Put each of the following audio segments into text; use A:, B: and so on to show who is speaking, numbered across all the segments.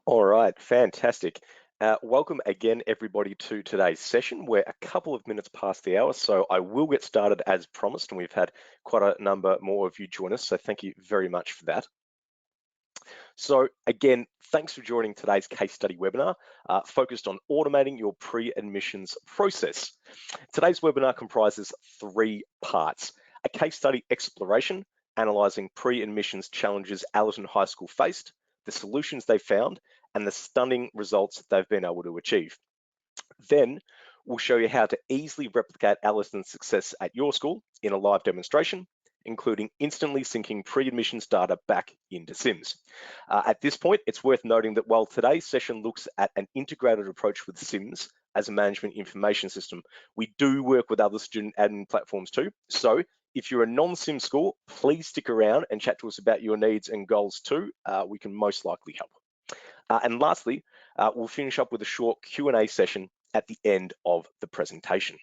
A: All right, fantastic. Welcome again, everybody, to today's session. We're a couple of minutes past the hour, so I will get started as promised, and we've had quite a number more of you join us, so thank you very much for that. So again, thanks for joining today's case study webinar focused on automating your pre-admissions process. Today's webinar comprises three parts: a case study exploration, analysing pre-admissions challenges Allerton High School faced, the solutions they found, and the stunning results they've been able to achieve. Then we'll show you how to easily replicate Allerton's success at your school in a live demonstration, including instantly syncing pre-admissions data back into SIMS. At this point, it's worth noting that while today's session looks at an integrated approach with SIMS as a management information system, we do work with other student admin platforms too. So if you're a non-SIM school, please stick around and chat to us about your needs and goals too. We can most likely help. And lastly, we'll finish up with a short Q&A session at the end of the presentation.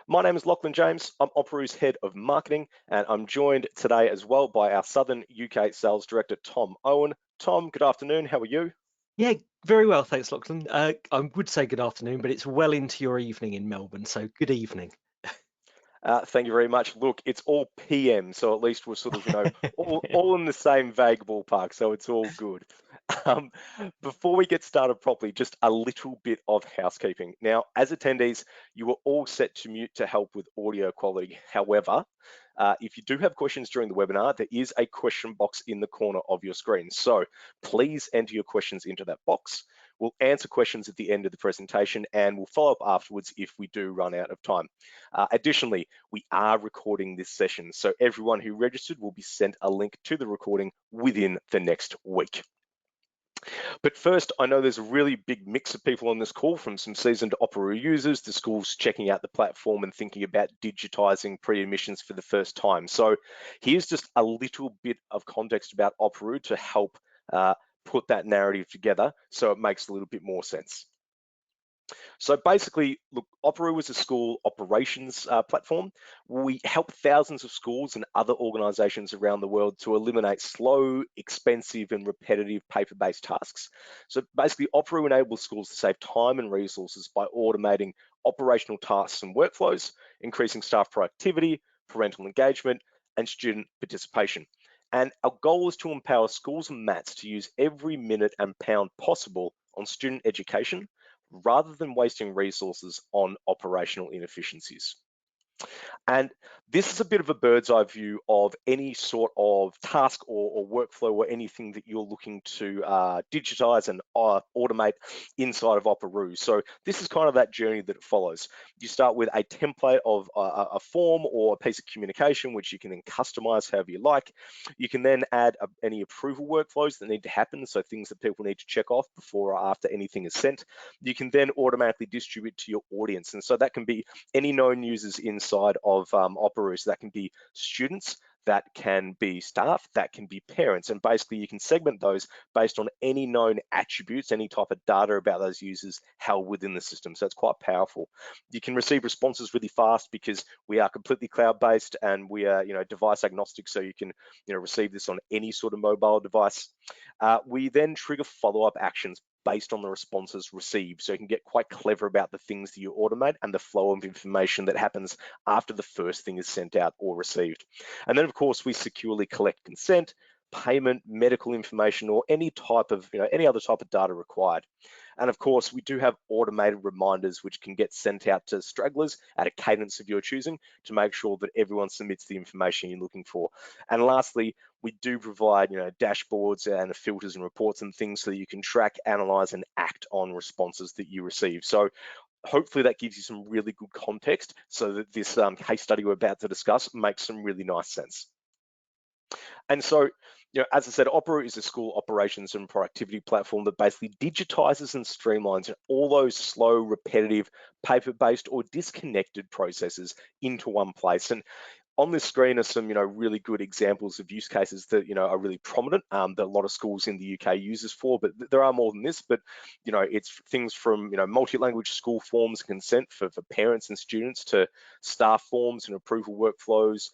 A: My name is Lachlan James. I'm Operoo's Head of Marketing, and I'm joined today as well by our Southern UK Sales Director, Tom Owen. Tom, good afternoon. How are you?
B: Yeah, very well, thanks, Lachlan. I would say good afternoon, but it's well into your evening in Melbourne, so good evening.
A: Thank you very much. Look, it's all PM, so at least we're sort of, all in the same vague ballpark, so it's all good. Um, Before we get started properly, just a little bit of housekeeping. Now, as attendees, you are all set to mute to help with audio quality. However, if you do have questions during the webinar, there is a question box in the corner of your screen. So please enter your questions into that box. We'll answer questions at the end of the presentation, and we'll follow up afterwards if we do run out of time. Additionally, we are recording this session, so everyone who registered will be sent a link to the recording within the next week. But first, I know there's a really big mix of people on this call, from some seasoned Operoo users to schools checking out the platform and thinking about digitizing pre-admissions for the first time. So here's just a little bit of context about Operoo to help put that narrative together so it makes a little bit more sense. So basically, look, Operoo is a school operations platform. We help thousands of schools and other organizations around the world to eliminate slow, expensive, and repetitive paper-based tasks. So basically, Operoo enables schools to save time and resources by automating operational tasks and workflows, increasing staff productivity, parental engagement, and student participation. And our goal is to empower schools and MATs to use every minute and pound possible on student education, rather than wasting resources on operational inefficiencies. And this is a bit of a bird's eye view of any sort of task or workflow or anything that you're looking to digitize and automate inside of Operoo. So this is kind of that journey that it follows. You start with a template of a form or a piece of communication, which you can then customize however you like. You can then add any approval workflows that need to happen, so things that people need to check off before or after anything is sent. You can then automatically distribute to your audience, and so that can be any known users inside of Operoo. So that can be students, that can be staff, that can be parents, and basically you can segment those based on any known attributes, any type of data about those users held within the system. So it's quite powerful. You can receive responses really fast because we are completely cloud-based and we are, device agnostic, so you can, receive this on any sort of mobile device. We then trigger follow-up actions based on the responses received. So you can get quite clever about the things that you automate and the flow of information that happens after the first thing is sent out or received. And then of course, we securely collect consent, payment, medical information, or any type of, any other type of data required. And of course, we do have automated reminders which can get sent out to stragglers at a cadence of your choosing to make sure that everyone submits the information you're looking for. And lastly, we do provide, dashboards and filters and reports and things so that you can track, analyze, and act on responses that you receive. So hopefully that gives you some really good context so that this case study we're about to discuss makes some really nice sense. And so, as I said, Operoo is a school operations and productivity platform that basically digitizes and streamlines all those slow, repetitive, paper-based or disconnected processes into one place. And on this screen are some, really good examples of use cases that, are really prominent, that a lot of schools in the UK use this for, but there are more than this. But, it's things from, multi-language school forms and consent for parents and students, to staff forms and approval workflows,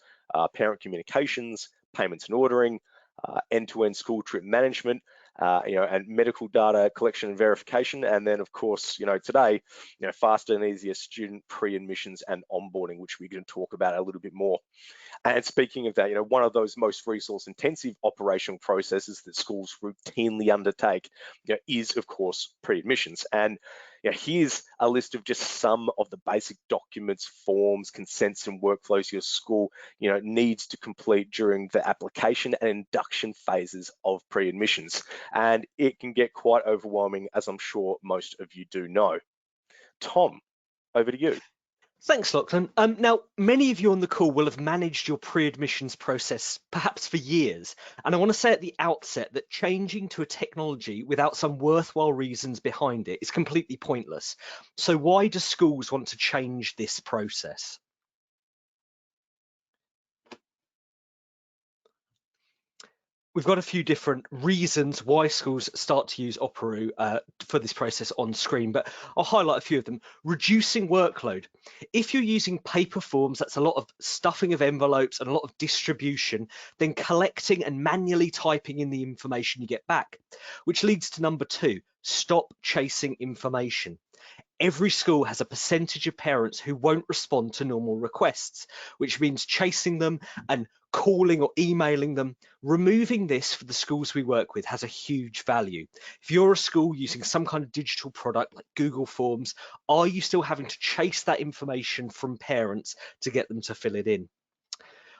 A: parent communications, payments and ordering, end-to-end school trip management, and medical data collection and verification. And then, of course, today, faster and easier student pre-admissions and onboarding, which we're going to talk about a little bit more. And speaking of that, one of those most resource-intensive operational processes that schools routinely undertake, is, of course, pre-admissions. And here's a list of just some of the basic documents, forms, consents, and workflows your school, needs to complete during the application and induction phases of pre-admissions. And it can get quite overwhelming, as I'm sure most of you do know. Tom, over to you.
B: Thanks, Lachlan. Now, many of you on the call will have managed your pre-admissions process perhaps for years. And I want to say at the outset that changing to a technology without some worthwhile reasons behind it is completely pointless. So why do schools want to change this process? We've got a few different reasons why schools start to use Operu for this process on screen, but I'll highlight a few of them. Reducing workload. If you're using paper forms, that's a lot of stuffing of envelopes and a lot of distribution, then collecting and manually typing in the information you get back, which leads to number 2, stop chasing information. Every school has a percentage of parents who won't respond to normal requests, which means chasing them and calling or emailing them. Removing this for the schools we work with has a huge value. If you're a school using some kind of digital product like Google Forms, are you still having to chase that information from parents to get them to fill it in?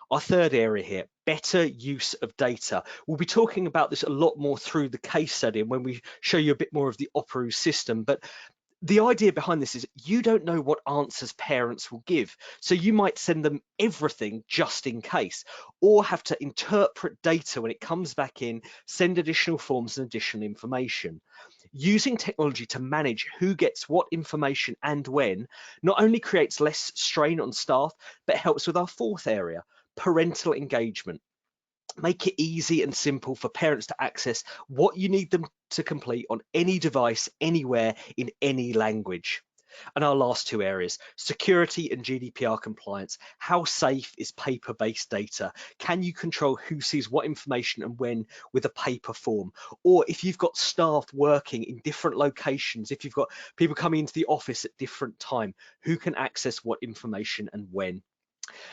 B: Our third area here, better use of data. We'll be talking about this a lot more through the case study and when we show you a bit more of the Operu system, but the idea behind this is you don't know what answers parents will give. So you might send them everything just in case, or have to interpret data when it comes back in, send additional forms and additional information. Using technology to manage who gets what information and when not only creates less strain on staff, but helps with our fourth area, parental engagement. Make it easy and simple for parents to access what you need them to complete on any device, anywhere, in any language. And our last two areas, security and GDPR compliance. How safe is paper-based data? Can you control who sees what information and when with a paper form? Or if you've got staff working in different locations, if you've got people coming into the office at different time, who can access what information and when?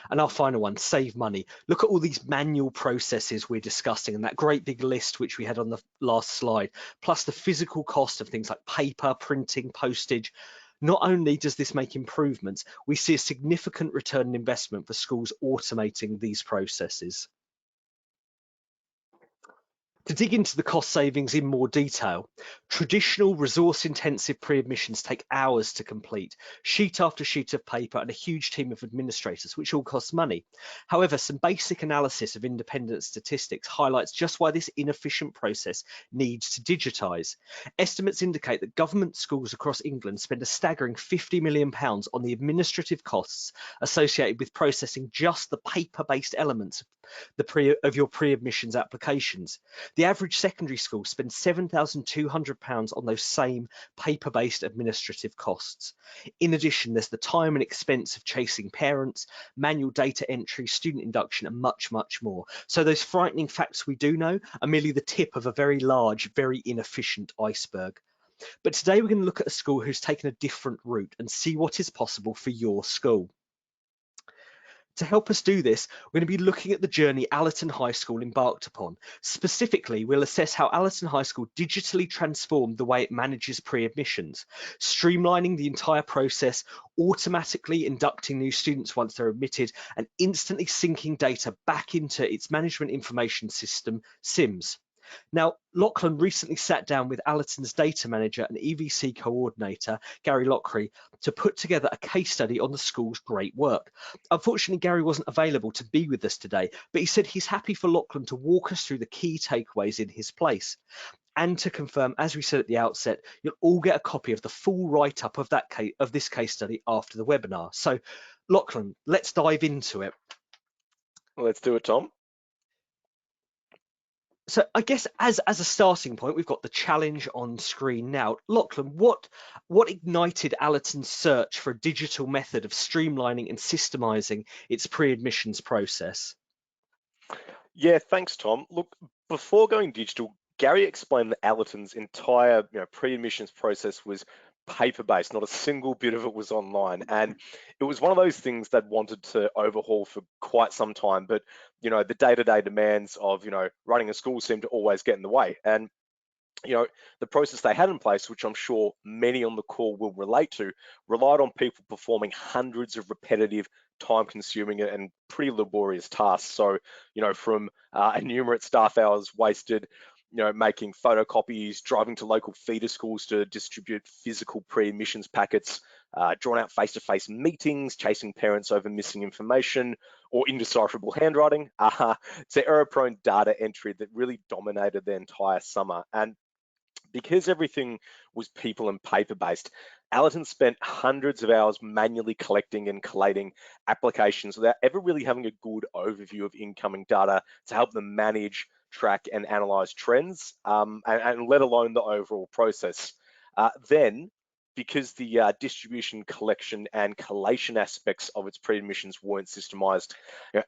B: And our final one, save money. Look at all these manual processes we're discussing and that great big list which we had on the last slide, plus the physical cost of things like paper, printing, postage. Not only does this make improvements, we see a significant return on investment for schools automating these processes. To dig into the cost savings in more detail, traditional resource-intensive pre-admissions take hours to complete, sheet after sheet of paper and a huge team of administrators, which all costs money. However, some basic analysis of independent statistics highlights just why this inefficient process needs to digitise. Estimates indicate that government schools across England spend a staggering £50 million on the administrative costs associated with processing just the paper-based elements of your pre-admissions applications. The average secondary school spends £7,200 on those same paper-based administrative costs. In addition, there's the time and expense of chasing parents, manual data entry, student induction, and much, much more. So those frightening facts we do know are merely the tip of a very large, very inefficient iceberg. But today we're going to look at a school who's taken a different route and see what is possible for your school. To help us do this, we're going to be looking at the journey Allerton High School embarked upon. Specifically, we'll assess how Allerton High School digitally transformed the way it manages pre-admissions, streamlining the entire process, automatically inducting new students once they're admitted, and instantly syncing data back into its management information system, SIMS. Now, Lachlan recently sat down with Allerton's data manager and EVC coordinator, Gary Lockery, to put together a case study on the school's great work. Unfortunately, Gary wasn't available to be with us today, but he said he's happy for Lachlan to walk us through the key takeaways in his place. And to confirm, as we said at the outset, you'll all get a copy of the full write-up of this case study after the webinar. So, Lachlan, let's dive into it.
A: Let's do it, Tom.
B: So I guess as a starting point, we've got the challenge on screen now. Lachlan, what ignited Allerton's search for a digital method of streamlining and systemising its pre-admissions process?
A: Yeah, thanks, Tom. Look, before going digital, Gary explained that Allerton's entire pre-admissions process was paper-based. Not a single bit of it was online, and it was one of those things they'd wanted to overhaul for quite some time. But the day-to-day demands of running a school seemed to always get in the way. And the process they had in place, which I'm sure many on the call will relate to, relied on people performing hundreds of repetitive, time-consuming and pretty laborious tasks. So, from innumerate staff hours wasted, making photocopies, driving to local feeder schools to distribute physical pre-admissions packets, drawn out face-to-face meetings, chasing parents over missing information or indecipherable handwriting, to error-prone data entry that really dominated their entire summer. And because everything was people and paper based, Allerton spent hundreds of hours manually collecting and collating applications without ever really having a good overview of incoming data to help them manage, track, and analyze trends, and let alone the overall process. Then, because the distribution, collection, and collation aspects of its pre-admissions weren't systemized,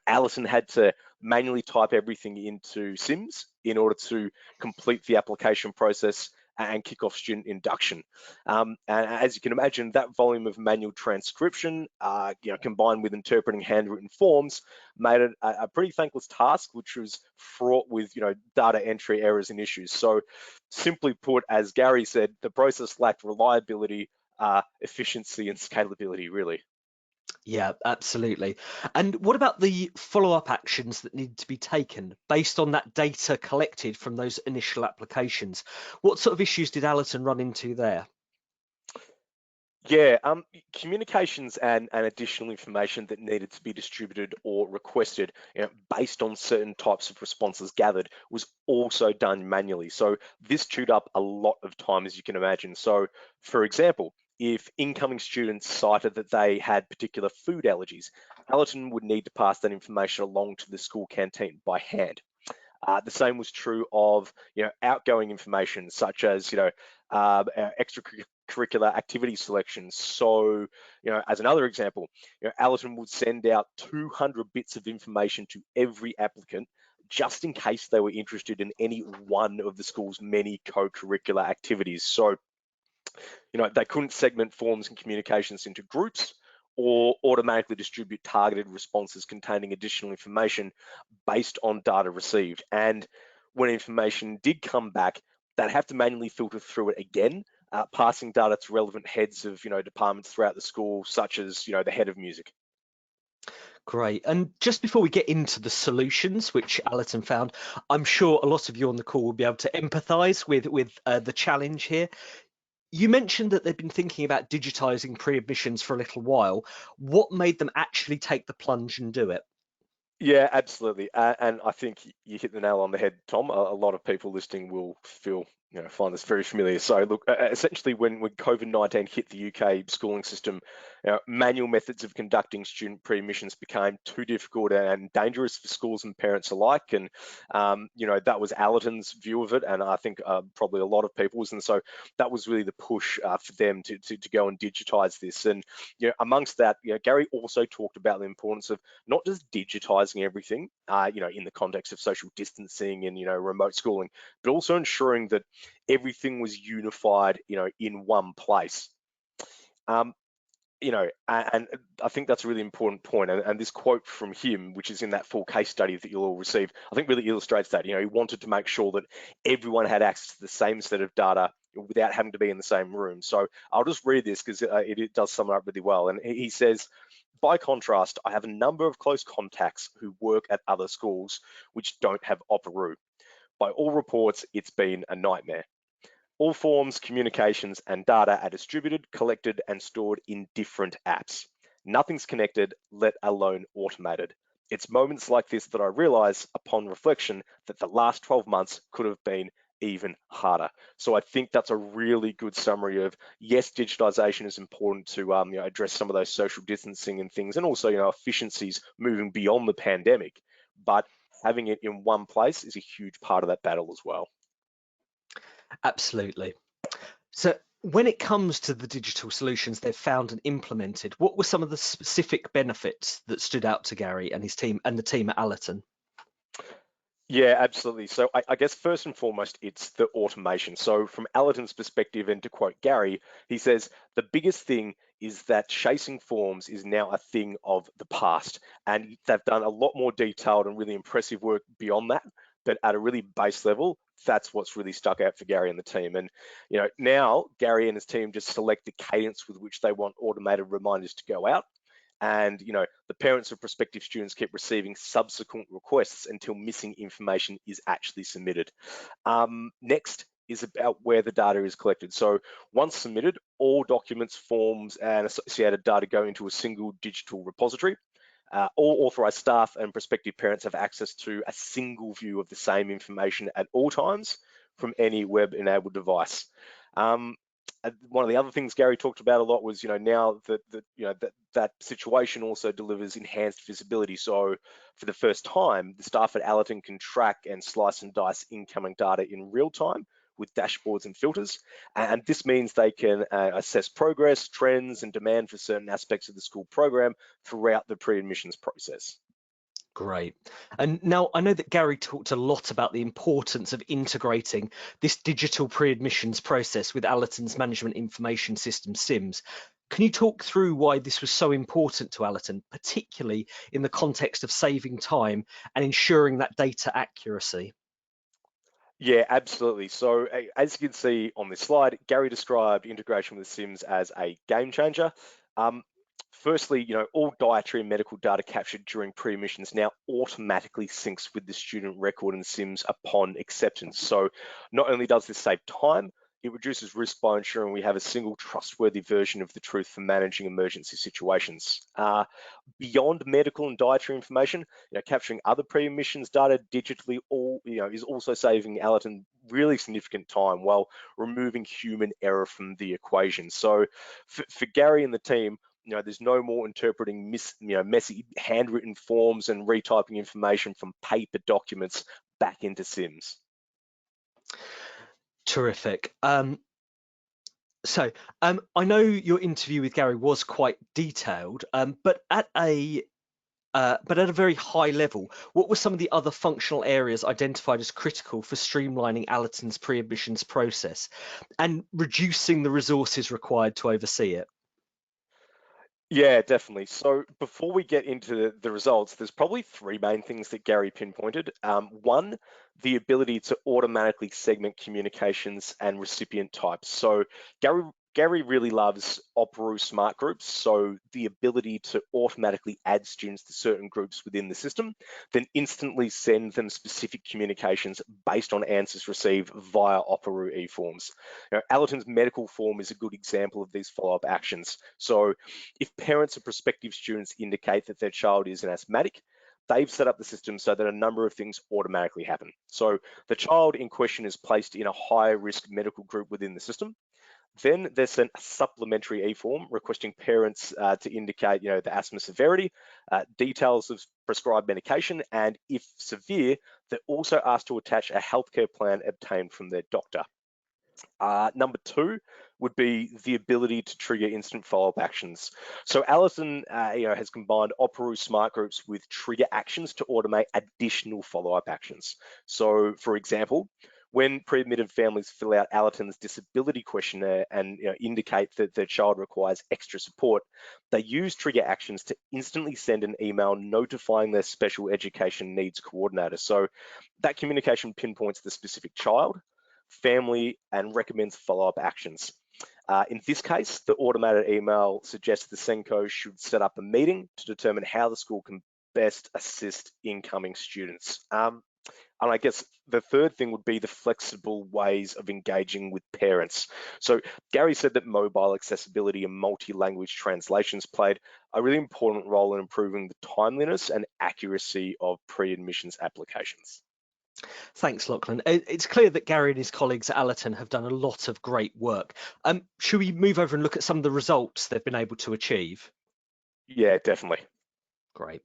A: Allerton had to manually type everything into Sims in order to complete the application process and kick off student induction. And as you can imagine, that volume of manual transcription, combined with interpreting handwritten forms, made it a pretty thankless task, which was fraught with, data entry errors and issues. So, simply put, as Gary said, the process lacked reliability, efficiency, and scalability, really.
B: Yeah, absolutely. And what about the follow-up actions that need to be taken based on that data collected from those initial applications? What sort of issues did Allerton run into there?
A: Yeah, communications and additional information that needed to be distributed or requested, based on certain types of responses gathered, was also done manually. So this chewed up a lot of time, as you can imagine. So, for example, if incoming students cited that they had particular food allergies, Allerton would need to pass that information along to the school canteen by hand. The same was true of outgoing information such as extracurricular activity selections. So as another example, Allerton would send out 200 bits of information to every applicant just in case they were interested in any one of the school's many co-curricular activities. So they couldn't segment forms and communications into groups or automatically distribute targeted responses containing additional information based on data received. And when information did come back, they'd have to manually filter through it again, passing data to relevant heads of departments throughout the school, such as the head of music.
B: Great. And just before we get into the solutions which Allerton found, I'm sure a lot of you on the call will be able to empathise with the challenge here. You mentioned that they've been thinking about digitizing pre-admissions for a little while. What made them actually take the plunge and do it?
A: Yeah, absolutely. And I think you hit the nail on the head, Tom. A lot of people listening will find this very familiar. So, look, essentially, when COVID-19 hit the UK schooling system, manual methods of conducting student pre-admissions became too difficult and dangerous for schools and parents alike. And, that was Allerton's view of it. And I think probably a lot of people's. And so that was really the push for them to go and digitize this. And, amongst that, Gary also talked about the importance of not just digitizing everything, in the context of social distancing and, remote schooling, but also ensuring that everything was unified, in one place. Um, and I think that's a really important point. And this quote from him, which is in that full case study that you'll all receive, I think really illustrates that. He wanted to make sure that everyone had access to the same set of data without having to be in the same room. So I'll just read this because it does sum it up really well. And he says, by contrast, I have a number of close contacts who work at other schools which don't have Operu. By all reports, it's been a nightmare. All forms, communications, and data are distributed, collected, and stored in different apps. Nothing's connected, let alone automated. It's moments like this that I realize upon reflection that the last 12 months could have been even harder. So I think that's a really good summary of, yes, digitization is important to address some of those social distancing and things, and also efficiencies moving beyond the pandemic. But having it in one place is a huge part of that battle as well.
B: Absolutely. So when it comes to the digital solutions they've found and implemented, what were some of the specific benefits that stood out to Gary and his team and the team at Allerton?
A: Yeah, absolutely. So I guess first and foremost, it's the automation. So from Allerton's perspective, and to quote Gary, he says the biggest thing is that chasing forms is now a thing of the past, and they've done a lot more detailed and really impressive work beyond that. But at a really base level, that's what's really stuck out for Gary and the team. And now Gary and his team just select the cadence with which they want automated reminders to go out, and the parents of prospective students keep receiving subsequent requests until missing information is actually submitted. Next is about where the data is collected. So once submitted, all documents, forms, and associated data go into a single digital repository. All authorised staff and prospective parents have access to a single view of the same information at all times from any web-enabled device. One of the other things Gary talked about a lot was, now that situation also delivers enhanced visibility. So for the first time, the staff at Allerton can track and slice and dice incoming data in real time with dashboards and filters. And this means they can assess progress, trends, and demand for certain aspects of the school program throughout the pre-admissions process.
B: Great. And now I know that Gary talked a lot about the importance of integrating this digital pre-admissions process with Allerton's management information system, SIMS. Can you talk through why this was so important to Allerton, particularly in the context of saving time and ensuring that data accuracy?
A: Yeah, absolutely. So as you can see on this slide, Gary described integration with Sims as a game changer. Um, Firstly, all dietary and medical data captured during pre-admissions now automatically syncs with the student record in Sims upon acceptance. So not only does this save time, it reduces risk by ensuring we have a single trustworthy version of the truth for managing emergency situations. Beyond medical and dietary information, capturing other pre-admissions data digitally is also saving Allerton really significant time while removing human error from the equation. So for Gary and the team, there's no more interpreting messy handwritten forms and retyping information from paper documents back into Sims.
B: Terrific. So I know your interview with Gary was quite detailed, but at a very high level, what were some of the other functional areas identified as critical for streamlining Allerton's pre-admissions process and reducing the resources required to oversee it?
A: Yeah, definitely. So before we get into the results, there's probably three main things that Gary pinpointed. One, the ability to automatically segment communications and recipient types. So Gary really loves Opera smart groups, so the ability to automatically add students to certain groups within the system, then instantly send them specific communications based on answers received via Opera e-forms. Allerton's medical form is a good example of these follow-up actions. So if parents or prospective students indicate that their child is an asthmatic, they've set up the system so that a number of things automatically happen. So the child in question is placed in a high risk medical group within the system. Then they're sent a supplementary e-form requesting parents to indicate, the asthma severity, details of prescribed medication, and if severe, they're also asked to attach a healthcare plan obtained from their doctor. Number two would be the ability to trigger instant follow-up actions. So Allerton, has combined Opera smart groups with trigger actions to automate additional follow-up actions. So, for example, when pre-admitted families fill out Allerton's disability questionnaire and indicate that their child requires extra support, they use trigger actions to instantly send an email notifying their special education needs coordinator. So that communication pinpoints the specific child, family, and recommends follow-up actions. In this case, the automated email suggests the SENCO should set up a meeting to determine how the school can best assist incoming students. And I guess the third thing would be the flexible ways of engaging with parents. So Gary said that mobile accessibility and multi-language translations played a really important role in improving the timeliness and accuracy of pre-admissions applications.
B: Thanks, Lachlan. It's clear that Gary and his colleagues at Allerton have done a lot of great work. Should we move over and look at some of the results they've been able to achieve?
A: Yeah, definitely.
B: Great.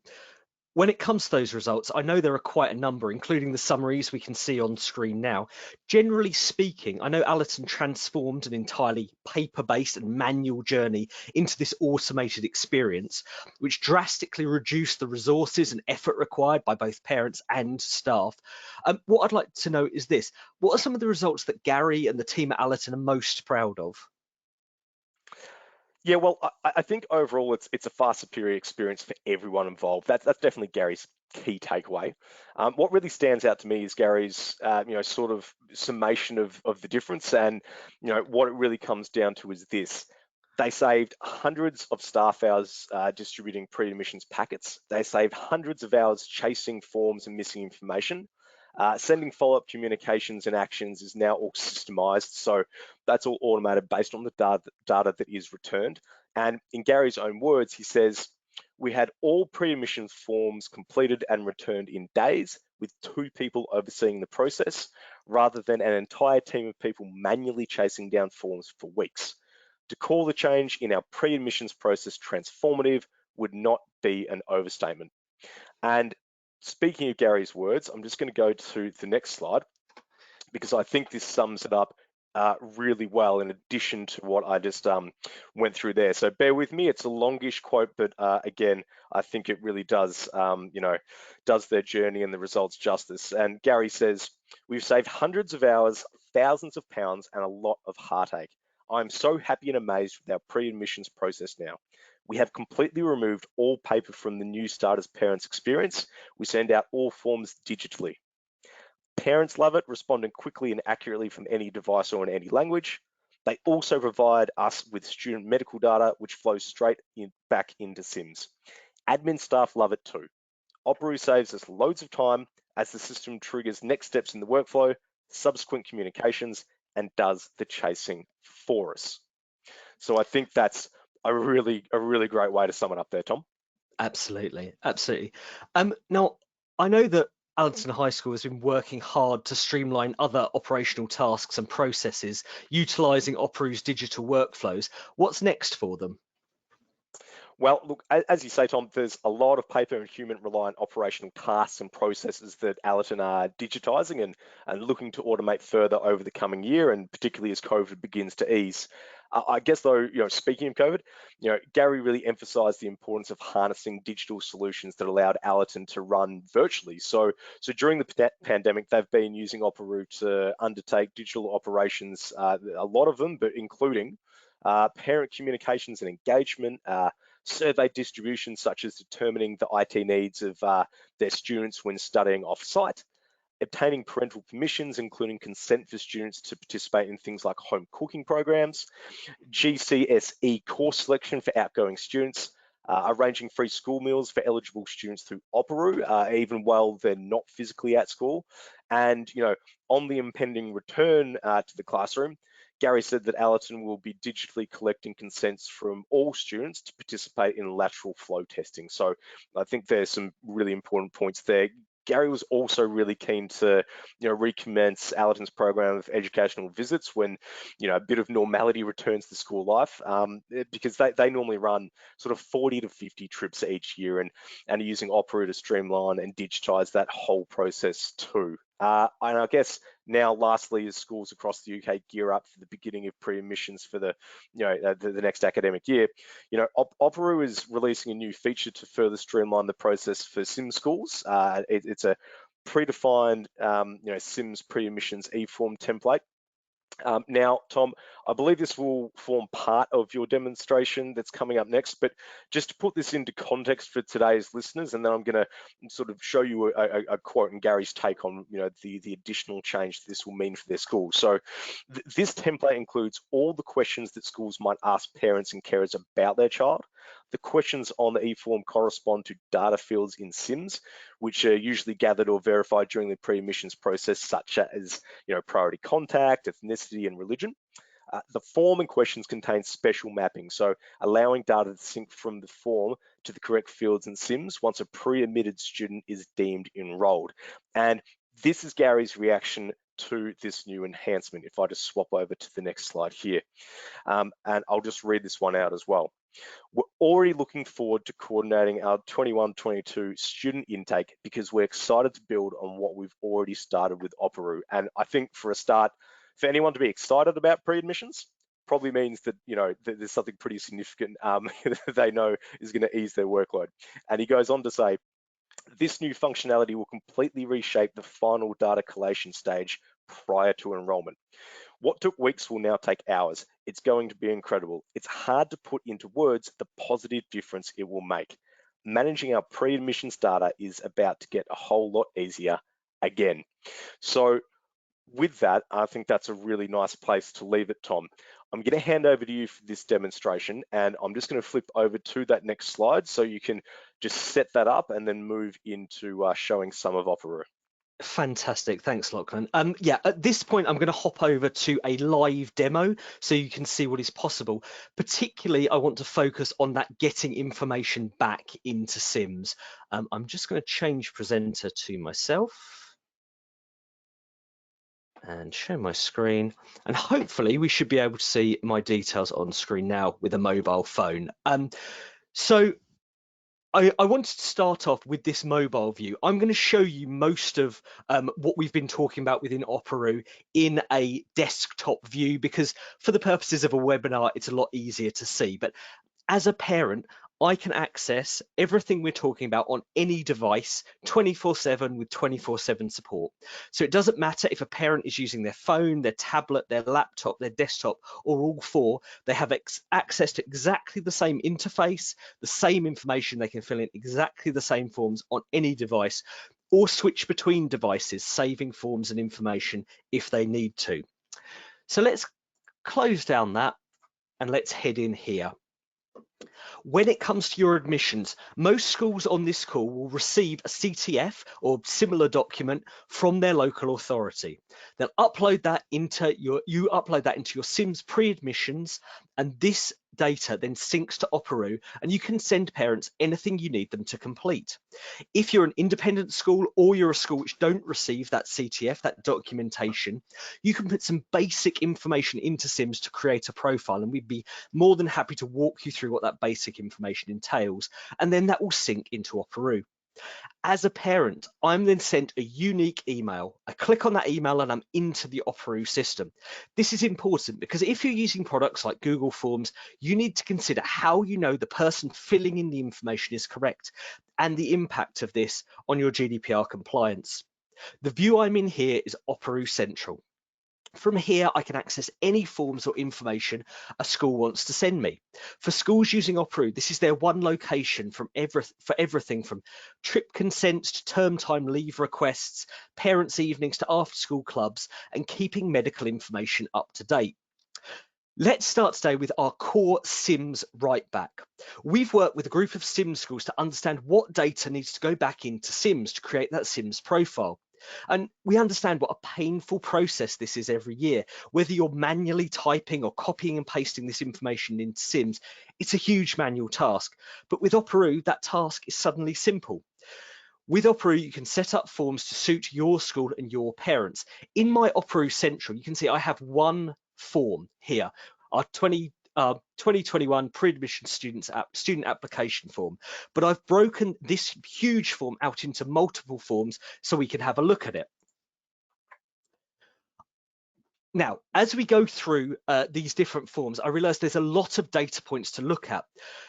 B: When it comes to those results, I know there are quite a number, including the summaries we can see on screen now. Generally speaking, I know Allerton transformed an entirely paper-based and manual journey into this automated experience, which drastically reduced the resources and effort required by both parents and staff. What I'd like to know is this: what are some of the results that Gary and the team at Allerton are most proud of?
A: Yeah, well, I think overall it's a far superior experience for everyone involved. That's definitely Gary's key takeaway. What really stands out to me is Gary's sort of summation of the difference, and what it really comes down to is this. They saved hundreds of staff hours distributing pre-admissions packets. They saved hundreds of hours chasing forms and missing information. Sending follow-up communications and actions is now all systemized, so that's all automated based on the data that is returned. And in Gary's own words, he says, we had all pre-admissions forms completed and returned in days with 2 people overseeing the process, rather than an entire team of people manually chasing down forms for weeks. To call the change in our pre-admissions process transformative would not be an overstatement. And speaking of Gary's words, I'm just going to go to the next slide because I think this sums it up really well in addition to what I just went through there. So bear with me, it's a longish quote, but again, I think it really does, does their journey and the results justice. And Gary says, we've saved hundreds of hours, thousands of pounds, and a lot of heartache. I'm so happy and amazed with our pre-admissions process now. We have completely removed all paper from the new starters parents experience. We send out all forms digitally. Parents love it, responding quickly and accurately from any device or in any language. They also provide us with student medical data, which flows back into SIMS. Admin staff love it too. Opera saves us loads of time as the system triggers next steps in the workflow, subsequent communications, and does the chasing for us. So I think that's a really great way to sum it up there, Tom.
B: Absolutely, absolutely. Now, I know that Allerton High School has been working hard to streamline other operational tasks and processes, utilising Operu's digital workflows. What's next for them?
A: Well, look, as you say, Tom, there's a lot of paper and human-reliant operational tasks and processes that Allerton are digitising and looking to automate further over the coming year, and particularly as COVID begins to ease. I guess, though, speaking of COVID, Gary really emphasised the importance of harnessing digital solutions that allowed Allerton to run virtually. So during the pandemic, they've been using Operu to undertake digital operations, a lot of them, but including parent communications and engagement, survey distribution, such as determining the IT needs of their students when studying off-site, obtaining parental permissions, including consent for students to participate in things like home cooking programs, GCSE course selection for outgoing students, arranging free school meals for eligible students through Operu, even while they're not physically at school. And, on the impending return to the classroom, Gary said that Allerton will be digitally collecting consents from all students to participate in lateral flow testing. So I think there's some really important points there. Gary was also really keen to, recommence Allerton's program of educational visits when, a bit of normality returns to school life, because they normally run sort of 40 to 50 trips each year and are using Opera to streamline and digitize that whole process too. And I guess now, lastly, as schools across the UK gear up for the beginning of pre-admissions for the next academic year, Operu is releasing a new feature to further streamline the process for SIM schools. It's a predefined, SIMS pre-admissions e-form template. Now, Tom, I believe this will form part of your demonstration that's coming up next, but just to put this into context for today's listeners, and then I'm going to sort of show you a quote and Gary's take on, the additional change this will mean for their school. So this template includes all the questions that schools might ask parents and carers about their child. The questions on the e-form correspond to data fields in SIMS, which are usually gathered or verified during the pre-admissions process, such as priority contact, ethnicity, and religion. The form and questions contain special mapping, so allowing data to sync from the form to the correct fields and SIMS once a pre-admitted student is deemed enrolled. And this is Gary's reaction to this new enhancement. If I just swap over to the next slide here, and I'll just read this one out as well. We're already looking forward to coordinating our 21-22 student intake because we're excited to build on what we've already started with Operu. And I think for a start, for anyone to be excited about pre-admissions, probably means that there's something pretty significant they know is going to ease their workload. And he goes on to say, this new functionality will completely reshape the final data collation stage prior to enrollment. What took weeks will now take hours. It's going to be incredible. It's hard to put into words the positive difference it will make. Managing our pre-admissions data is about to get a whole lot easier again. So with that, I think that's a really nice place to leave it, Tom. I'm going to hand over to you for this demonstration, and I'm just going to flip over to that next slide so you can just set that up and then move into showing some of Operu.
B: Fantastic, thanks, Lachlan. Yeah, at this point, I'm going to hop over to a live demo so you can see what is possible. Particularly, I want to focus on that getting information back into Sims. I'm just going to change presenter to myself and show my screen, and hopefully we should be able to see my details on screen now with a mobile phone. So I wanted to start off with this mobile view. I'm going to show you most of what we've been talking about within Operu in a desktop view, because for the purposes of a webinar, it's a lot easier to see. But as a parent, I can access everything we're talking about on any device 24/7 with 24/7 support. So it doesn't matter if a parent is using their phone, their tablet, their laptop, their desktop, or all four, they have access to exactly the same interface, the same information, they can fill in exactly the same forms on any device, or switch between devices, saving forms and information if they need to. So let's close down that and let's head in here. When it comes to your admissions, most schools on this call will receive a CTF or similar document from their local authority. They'll upload that into your Sims pre-admissions, and this data then syncs to Operu, and you can send parents anything you need them to complete. If you're an independent school or you're a school which don't receive that CTF, that documentation, you can put some basic information into Sims to create a profile, and we'd be more than happy to walk you through what that basic information entails, and then that will sync into Operu. As a parent, I'm then sent a unique email. I click on that email and I'm into the Operu system. This is important because if you're using products like Google Forms, you need to consider how you know the person filling in the information is correct and the impact of this on your GDPR compliance. The view I'm in here is Operu Central. From here, I can access any forms or information a school wants to send me. For schools using Operu, this is their one location for everything from trip consents to term time leave requests, parents' evenings to after-school clubs, and keeping medical information up to date. Let's start today with our core Sims write back. We've worked with a group of Sims schools to understand what data needs to go back into Sims to create that Sims profile. And we understand what a painful process this is every year. Whether you're manually typing or copying and pasting this information into Sims, it's a huge manual task. But with Operu, that task is suddenly simple. With Operu, you can set up forms to suit your school and your parents. In my Operu Central, you can see I have one form here, our 2021 pre-admission student application form. But I've broken this huge form out into multiple forms so we can have a look at it. Now, as we go through these different forms, I realize there's a lot of data points to look at.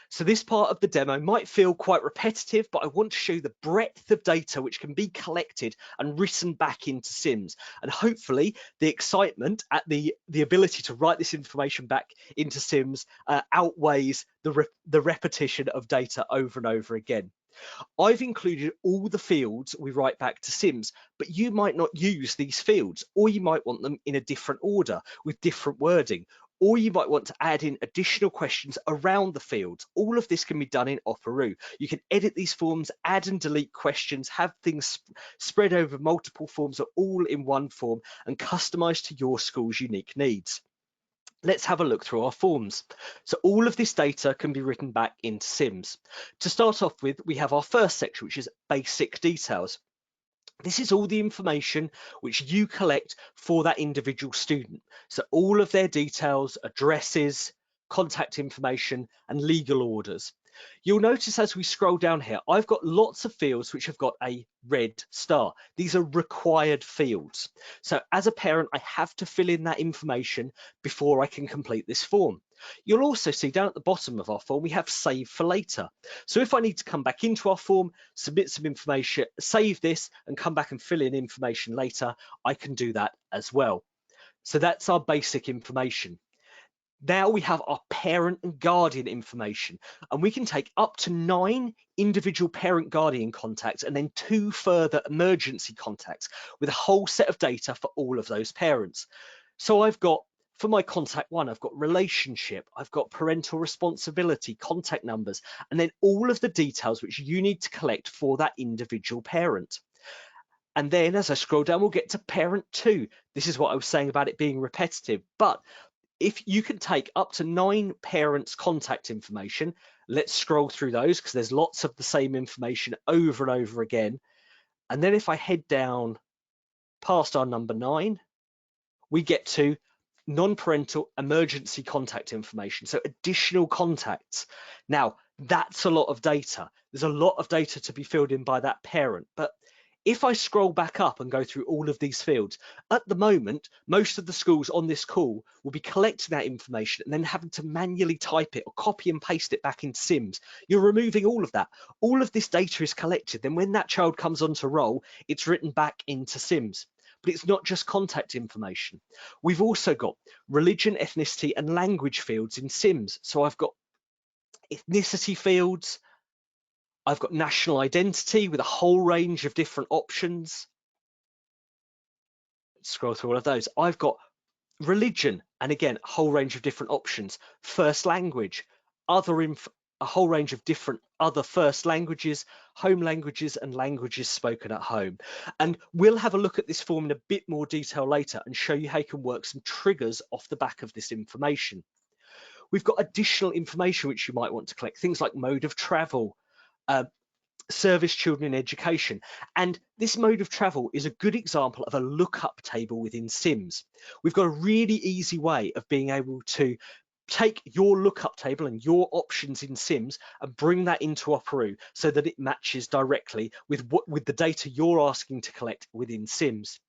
B: So this part of the demo might feel quite repetitive, but I want to show the breadth of data which can be collected and written back into Sims. And hopefully the excitement at the ability to write this information back into Sims outweighs the repetition of data over and over again. I've included all the fields we write back to Sims, but you might not use these fields, or you might want them in a different order with different wording, or you might want to add in additional questions around the fields. All of this can be done in Operu. You can edit these forms, add and delete questions, have things spread over multiple forms or all in one form and customize to your school's unique needs. Let's have a look through our forms. So all of this data can be written back into Sims. To start off with, we have our first section, which is basic details. This is all the information which you collect for that individual student. So all of their details, addresses, contact information, and legal orders. You'll notice as we scroll down here, I've got lots of fields which have got a red star. These are required fields. So as a parent, I have to fill in that information before I can complete this form. You'll also see down at the bottom of our form, we have save for later. So if I need to come back into our form, submit some information, save this and come back and fill in information later, I can do that as well. So that's our basic information. Now we have our parent and guardian information, and we can take up to 9 individual parent guardian contacts and then 2 further emergency contacts with a whole set of data for all of those parents. So I've got, for my contact 1, I've got relationship, I've got parental responsibility, contact numbers, and then all of the details which you need to collect for that individual parent. And then as I scroll down, we'll get to parent 2. This is what I was saying about it being repetitive, but if you can take up to 9 parents' contact information, let's scroll through those because there's lots of the same information over and over again. And then if I head down past our number 9, we get to non-parental emergency contact information, so additional contacts. Now, that's a lot of data. There's a lot of data to be filled in by that parent, but if I scroll back up and go through all of these fields, at the moment, most of the schools on this call will be collecting that information and then having to manually type it or copy and paste it back into Sims. You're removing all of that. All of this data is collected. Then when that child comes onto roll, it's written back into Sims. But it's not just contact information. We've also got religion, ethnicity, and language fields in Sims. So I've got ethnicity fields, I've got national identity with a whole range of different options. Scroll through all of those. I've got religion, and again, a whole range of different options. First language, a whole range of different other first languages, home languages, and languages spoken at home. And we'll have a look at this form in a bit more detail later and show you how you can work some triggers off the back of this information. We've got additional information which you might want to collect, things like mode of travel, service children in education. And this mode of travel is a good example of a lookup table within Sims. We've got a really easy way of being able to take your lookup table and your options in Sims and bring that into Operoo so that it matches directly with the data you're asking to collect within Sims.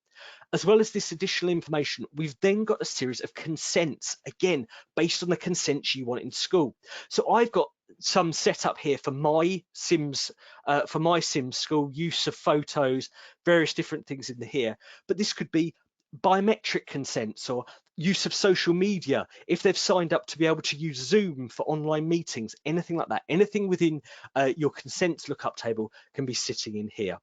B: As well as this additional information, we've then got a series of consents, again, based on the consents you want in school. So I've got some set up here for my Sims school, use of photos, various different things in here. But this could be biometric consents or use of social media, if they've signed up to be able to use Zoom for online meetings, anything like that. Anything within your consents lookup table can be sitting in here.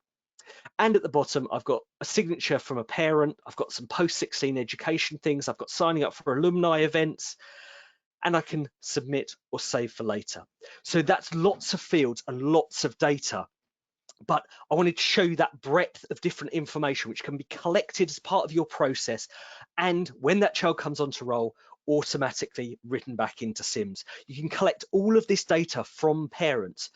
B: And at the bottom, I've got a signature from a parent. I've got some post-16 education things. I've got signing up for alumni events, and I can submit or save for later. So that's lots of fields and lots of data. But I wanted to show you that breadth of different information which can be collected as part of your process. And when that child comes onto roll, automatically written back into Sims. You can collect all of this data from parents.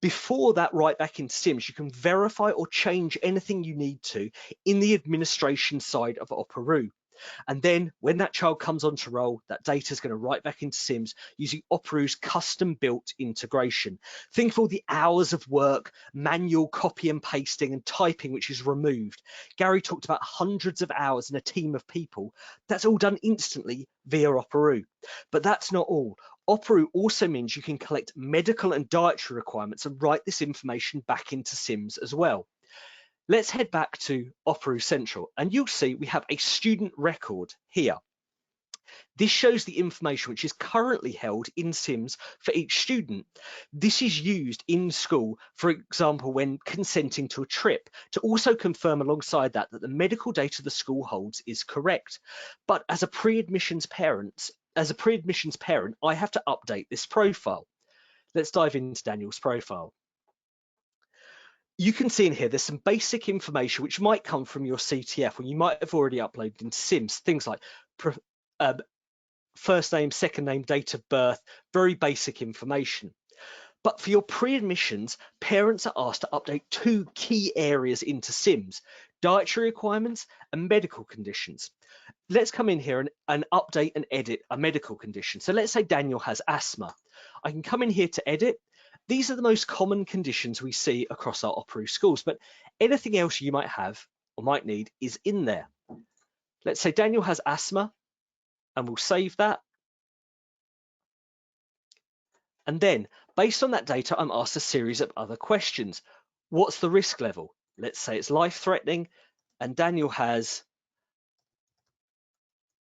B: Before that, right back in Sims, you can verify or change anything you need to in the administration side of Operoo. And then when that child comes onto roll, that data is going to write back into Sims using Operoo's custom built integration. Think of all the hours of work, manual copy and pasting and typing, which is removed. Gary talked about hundreds of hours in a team of people. That's all done instantly via Operoo. But that's not all. Operoo also means you can collect medical and dietary requirements and write this information back into Sims as well. Let's head back to Operoo Central and you'll see we have a student record here. This shows the information which is currently held in Sims for each student. This is used in school, for example, when consenting to a trip, to also confirm alongside that the medical data the school holds is correct. But as a pre-admissions parent, I have to update this profile. Let's dive into Daniel's profile. You can see in here, there's some basic information which might come from your CTF, or you might have already uploaded into Sims, things like first name, second name, date of birth, very basic information. But for your pre-admissions, parents are asked to update 2 key areas into SIMS: dietary requirements and medical conditions. Let's come in here and update and edit a medical condition. So let's say Daniel has asthma. I can come in here to edit. These are the most common conditions we see across our Operu schools, but anything else you might have or might need is in there. Let's say Daniel has asthma, and we'll save that. And then, based on that data, I'm asked a series of other questions. What's the risk level? Let's say it's life-threatening, and Daniel has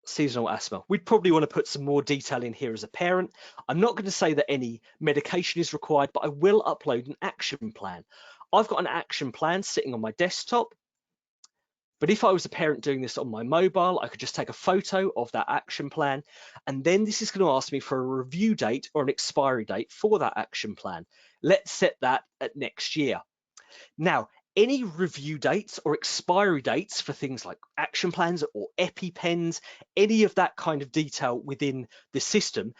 B: seasonal asthma. We'd probably want to put some more detail in here as a parent. I'm not going to say that any medication is required, but I will upload an action plan. I've got an action plan sitting on my desktop, but if I was a parent doing this on my mobile, I could just take a photo of that action plan, and then this is going to ask me for a review date or an expiry date for that action plan. Let's set that at next year. Now, any review dates or expiry dates for things like action plans or EpiPens, any of that kind of detail within the system,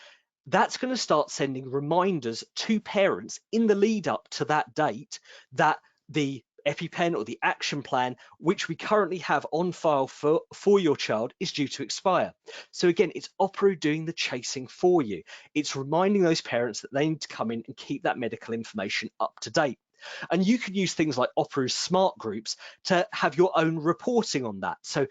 B: that's going to start sending reminders to parents in the lead up to that date that the EpiPen or the action plan, which we currently have on file for your child, is due to expire. So again, it's Operu doing the chasing for you. It's reminding those parents that they need to come in and keep that medical information up to date. And you can use things like Operu's smart groups to have your own reporting on that. So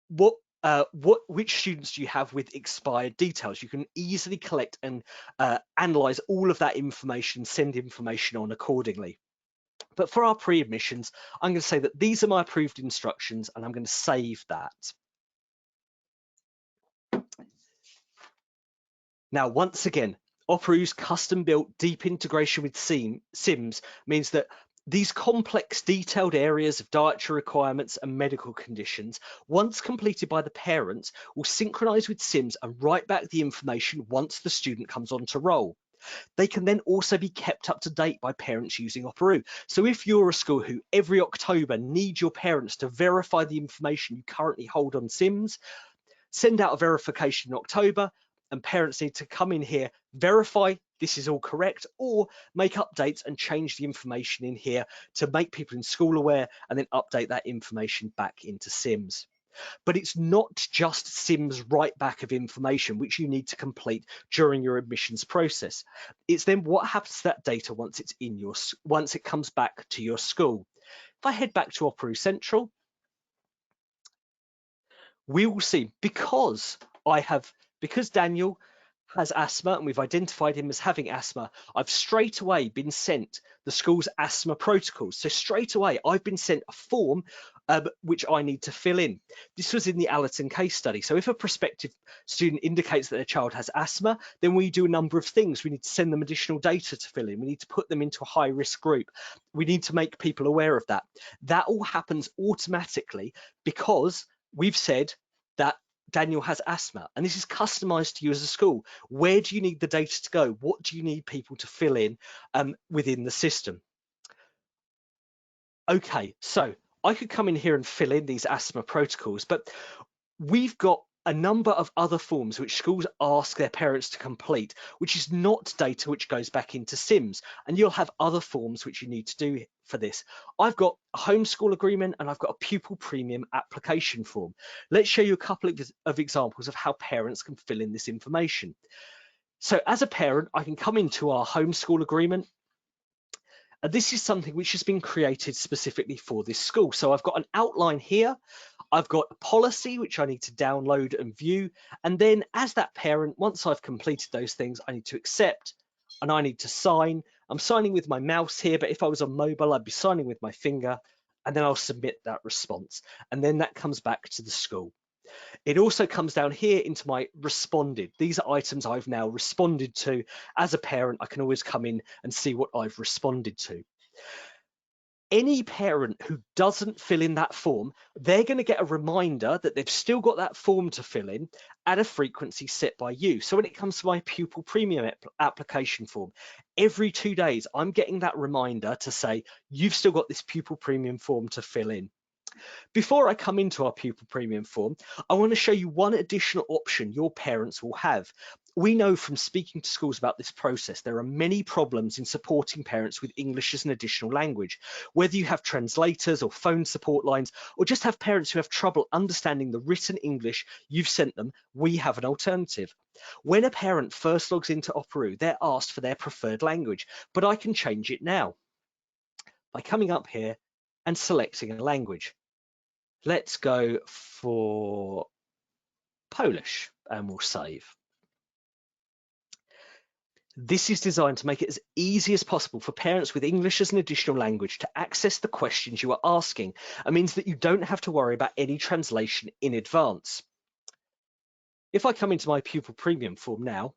B: which students do you have with expired details? You can easily collect and analyze all of that information, send information on accordingly. But for our pre-admissions, I'm going to say that these are my approved instructions, and I'm going to save that. Now, once again, Operu's custom-built deep integration with SIMS means that these complex, detailed areas of dietary requirements and medical conditions, once completed by the parents, will synchronize with SIMS and write back the information once the student comes on to roll. They can then also be kept up to date by parents using Operu. So if you're a school who every October need your parents to verify the information you currently hold on SIMS, send out a verification in October, and parents need to come in here, verify this is all correct, or make updates and change the information in here to make people in school aware, and then update that information back into SIMS. But it's not just SIMS write back of information which you need to complete during your admissions process. It's then what happens to that data once it comes back to your school. If I head back to Operu Central, we will see because Daniel has asthma and we've identified him as having asthma, I've straight away been sent the school's asthma protocols. So straight away, I've been sent a form which I need to fill in. This was in the Allerton case study. So if a prospective student indicates that their child has asthma, then we do a number of things. We need to send them additional data to fill in. We need to put them into a high risk group. We need to make people aware of that. That all happens automatically because we've said that Daniel has asthma, and this is customized to you as a school. Where do you need the data to go? What do you need people to fill in within the system? Okay, so I could come in here and fill in these asthma protocols, but we've got a number of other forms which schools ask their parents to complete, which is not data which goes back into SIMS, and you'll have other forms which you need to do for this. I've got a homeschool agreement and I've got a pupil premium application form. Let's show you a couple of examples of how parents can fill in this information. So as a parent, I can come into our homeschool agreement. This is something which has been created specifically for this school. So I've got an outline here. I've got a policy which I need to download and view. And then as that parent, once I've completed those things, I need to accept and I need to sign. I'm signing with my mouse here, but if I was on mobile, I'd be signing with my finger, and then I'll submit that response. And then that comes back to the school. It also comes down here into my responded. These are items I've now responded to. As a parent, I can always come in and see what I've responded to. Any parent who doesn't fill in that form, they're going to get a reminder that they've still got that form to fill in at a frequency set by you. So when it comes to my pupil premium application form, every 2 days, I'm getting that reminder to say, you've still got this pupil premium form to fill in. Before I come into our pupil premium form, I want to show you one additional option your parents will have. we know from speaking to schools about this process, there are many problems in supporting parents with English as an additional language. Whether you have translators or phone support lines, or just have parents who have trouble understanding the written English you've sent them, we have an alternative. When a parent first logs into Operoo, they're asked for their preferred language, but I can change it now by coming up here and selecting a language. Let's go for Polish and we'll save. This is designed to make it as easy as possible for parents with English as an additional language to access the questions you are asking, and means that you don't have to worry about any translation in advance. If I come into my pupil premium form now,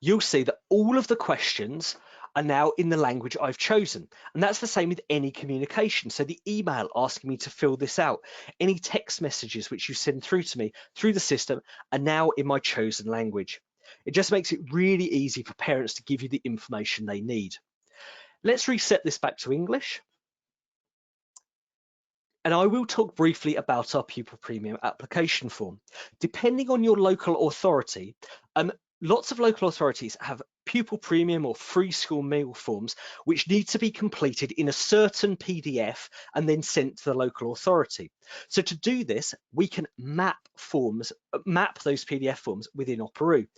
B: you'll see that all of the questions are now in the language I've chosen. And that's the same with any communication. So the email asking me to fill this out, any text messages which you send through to me through the system are now in my chosen language. It just makes it really easy for parents to give you the information they need. Let's reset this back to English. And I will talk briefly about our pupil premium application form. Depending on your local authority, lots of local authorities have pupil premium or free school meal forms which need to be completed in a certain PDF and then sent to the local authority. So to do this, we can map those PDF forms within Operoo.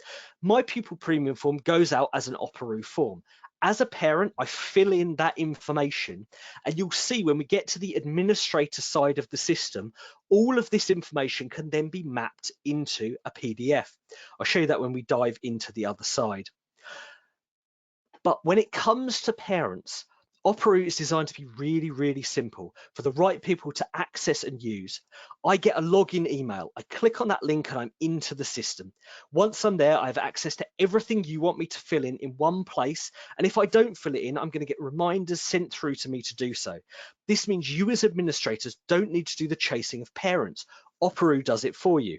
B: My pupil premium form goes out as an Operoo form. As a parent, I fill in that information, and you'll see when we get to the administrator side of the system, all of this information can then be mapped into a PDF. I'll show you that when we dive into the other side. But when it comes to parents, Operoo is designed to be really, really simple for the right people to access and use. I get a login email. I click on that link and I'm into the system. Once I'm there, I have access to everything you want me to fill in one place. And if I don't fill it in, I'm going to get reminders sent through to me to do so. This means you as administrators don't need to do the chasing of parents. Operoo does it for you.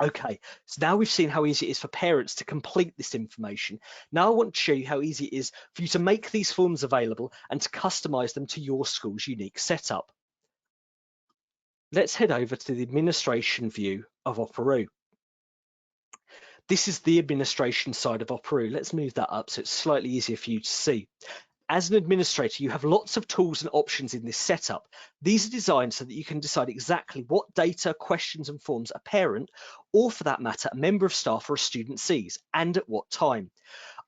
B: Okay, so now we've seen how easy it is for parents to complete this information. Now I want to show you how easy it is for you to make these forms available and to customize them to your school's unique setup. Let's head over to the administration view of Operoo. This is the administration side of Operoo. Let's move that up so it's slightly easier for you to see. As an administrator, you have lots of tools and options in this setup. These are designed so that you can decide exactly what data, questions and forms a parent, or for that matter, a member of staff or a student sees, and at what time.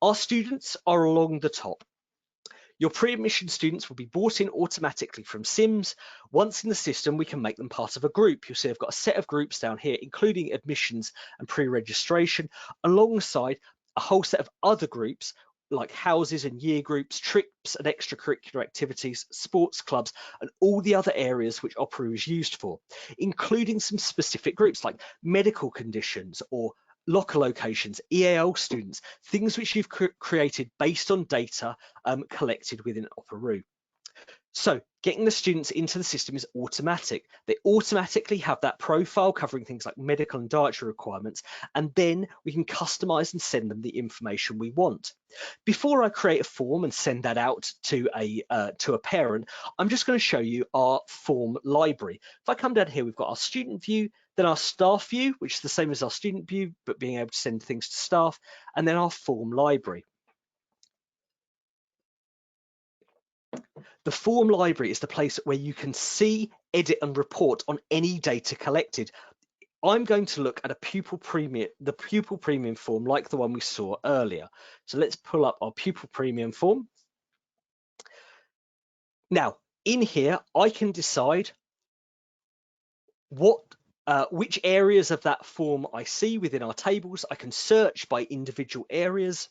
B: Our students are along the top. Your pre-admission students will be brought in automatically from Sims. Once in the system, we can make them part of a group. You'll see I've got a set of groups down here, including admissions and pre-registration, alongside a whole set of other groups like houses and year groups, trips and extracurricular activities, sports clubs, and all the other areas which Operoo is used for, including some specific groups like medical conditions or locker locations, EAL students, things which you've created based on data collected within Operoo. So getting the students into the system is automatic. They automatically have that profile covering things like medical and dietary requirements, and then we can customize and send them the information we want. Before I create a form and send that out to a parent, I'm just going to show you our form library. If I come down here, we've got our student view, then our staff view, which is the same as our student view, but being able to send things to staff, and then our form library. The form library is the place where you can see, edit and report on any data collected. I'm going to look at the pupil premium form like the one we saw earlier. So let's pull up our pupil premium form. Now, in here, I can decide which areas of that form I see within our tables. I can search by individual areas.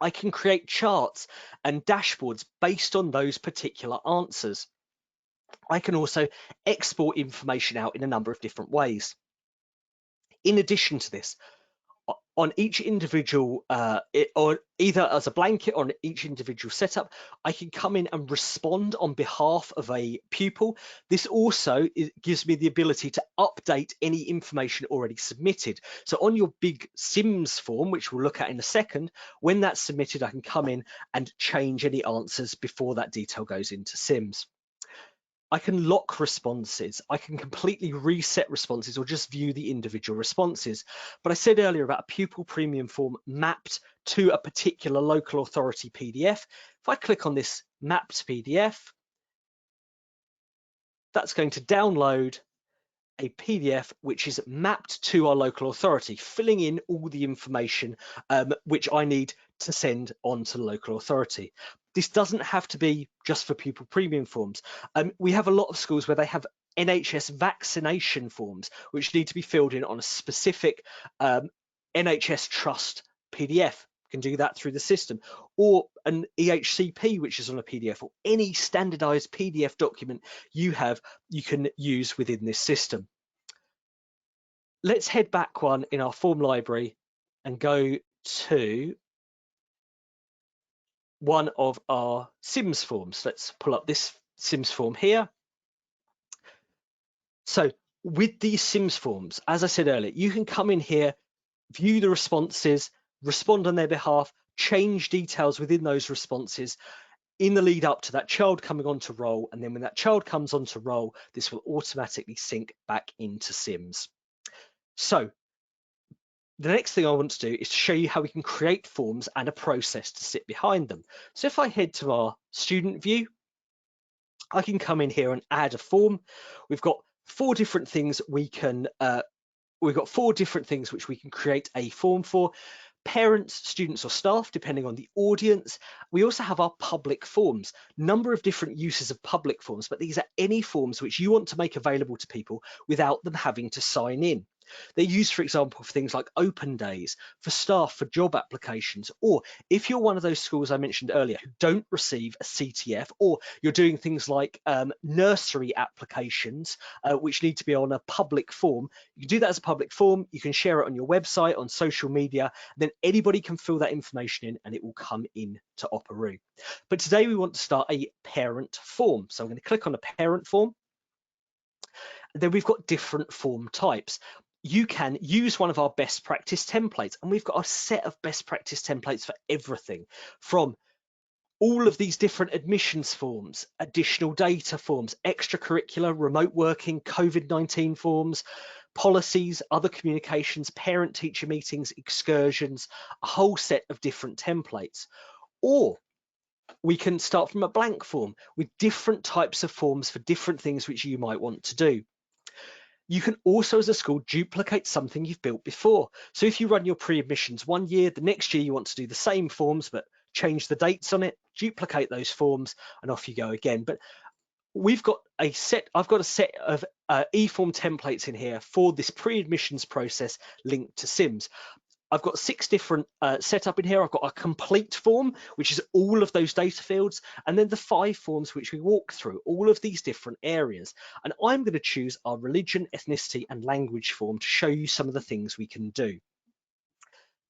B: I can create charts and dashboards based on those particular answers. I can also export information out in a number of different ways. In addition to this, on each individual, or either as a blanket or on each individual setup, I can come in and respond on behalf of a pupil. This also gives me the ability to update any information already submitted. So on your big Sims form, which we'll look at in a second, when that's submitted, I can come in and change any answers before that detail goes into Sims. I can lock responses. I can completely reset responses or just view the individual responses. But I said earlier about a pupil premium form mapped to a particular local authority PDF. If I click on this mapped PDF, that's going to download a PDF which is mapped to our local authority, filling in all the information which I need to send on to the local authority. This doesn't have to be just for pupil premium forms. We have a lot of schools where they have NHS vaccination forms, which need to be filled in on a specific NHS Trust PDF. You can do that through the system, or an EHCP, which is on a PDF, or any standardized PDF document you have, you can use within this system. Let's head back one in our form library and go to one of our SIMS forms. Let's pull up this SIMS form here. So with these SIMS forms, as I said earlier, you can come in here, view the responses, respond on their behalf, change details within those responses in the lead up to that child coming onto roll. And then when that child comes onto roll, this will automatically sync back into SIMS. So the next thing I want to do is to show you how we can create forms and a process to sit behind them. So if I head to our student view, I can come in here and add a form. We've got four different things we can which we can create a form for. Parents, students or staff, depending on the audience. We also have our public forms, number of different uses of public forms, but these are any forms which you want to make available to people without them having to sign in. They're used, for example, for things like open days, for staff, for job applications, or if you're one of those schools I mentioned earlier who don't receive a CTF, or you're doing things like nursery applications, which need to be on a public form, you can do that as a public form, you can share it on your website, on social media, then anybody can fill that information in and it will come in to Operoo. But today we want to start a parent form. So I'm going to click on a parent form. Then we've got different form types. You can use one of our best practice templates, and we've got a set of best practice templates for everything from all of these different admissions forms, additional data forms, extracurricular, remote working, COVID-19 forms, policies, other communications, parent-teacher meetings, excursions, a whole set of different templates. Or we can start from a blank form with different types of forms for different things which you might want to do. You can also, as a school, duplicate something you've built before. So if you run your pre-admissions one year, the next year you want to do the same forms, but change the dates on it, duplicate those forms, and off you go again. But I've got a set of e-form templates in here for this pre-admissions process linked to SIMS. I've got 6 different setup in here. I've got a complete form, which is all of those data fields, and then the 5 forms which we walk through, all of these different areas. And I'm going to choose our religion, ethnicity, and language form to show you some of the things we can do.